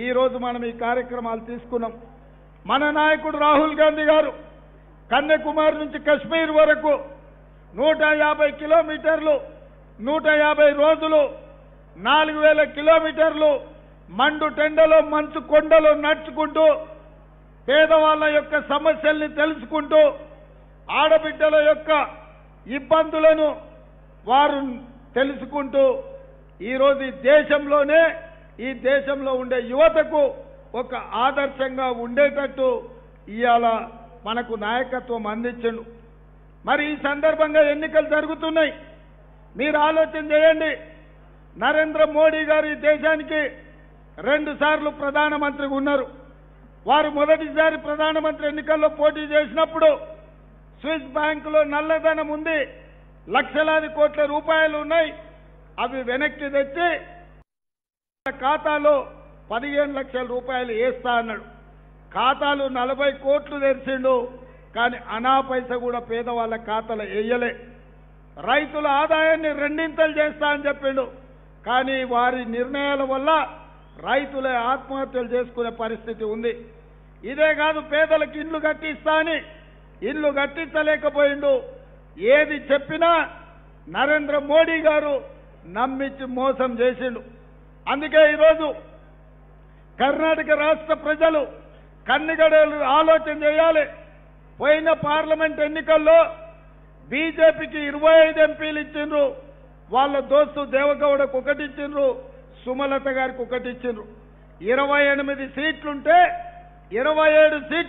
ఈరోజు మనం ఈ కార్యక్రమాలు తీసుకున్నాం. మన నాయకుడు రాహుల్ గాంధీ గారు కన్యాకుమారి నుంచి కశ్మీర్ వరకు 150 కిలోమీటర్లు 150 రోజులు 4000 కిలోమీటర్లు మండు టెండలో మంచు కొండలో నడుచుకుంటూ పేదవాళ్ళ యొక్క సమస్యల్ని తెలుసుకుంటూ ఆడబిడ్డల యొక్క ఇబ్బందులను వారు తెలుసుకుంటూ ఈరోజు ఈ దేశంలో ఉండే యువతకు ఒక ఆదర్శంగా ఉండేటట్టు ఇవాళ మనకు నాయకత్వం అందించండు. మరి ఈ సందర్భంగా ఎన్నికలు జరుగుతున్నాయి. మీరు ఆలోచన చేయండి. నరేంద్ర మోడీ గారు ఈ దేశానికి 2 సార్లు ప్రధానమంత్రిగా ఉన్నారు. వారు మొదటిసారి ప్రధానమంత్రి ఎన్నికల్లో పోటీ చేసినప్పుడు స్విస్ బ్యాంకులో నల్లధనం ఉంది, లక్షలాది కోట్ల రూపాయలు ఉన్నాయి. అవి వెనక్కి తెచ్చి ఖాతాలో 15 లక్షల రూపాయలు వేస్తా అన్నాడు. ఖాతాలు 40 కోట్లు తెరిచిండు, కానీ అనా పైస కూడా పేదవాళ్ళ ఖాతాలో వేయలే. రైతుల ఆదాయాన్ని 2 చేస్తా అని చెప్పిండు, కానీ వారి నిర్ణయాల వల్ల రైతులే ఆత్మహత్యలు చేసుకునే పరిస్థితి ఉంది. ఇదే కాదు, పేదలకు ఇల్లు కట్టిస్తా అని ఇల్లు కట్టించలేకపోయిండు. ఏది చెప్పినా నరేంద్ర మోడీ గారు నమ్మించి మోసం చేసిండు. అందుకే ఈరోజు కర్ణాటక రాష్ట్ర ప్రజలు కన్నిగడలు ఆలోచన చేయాలి. పోయిన పార్లమెంట్ ఎన్నికల్లో బీజేపీకి 25 ఎంపీలు ఇచ్చిండ్రు. వాళ్ళ దోస్తు దేవగౌడకు 1 ఇచ్చిండ్రు, సుమలత గారికి 1 ఇచ్చిండ్రు. 28 సీట్లుంటే 27 సీట్లు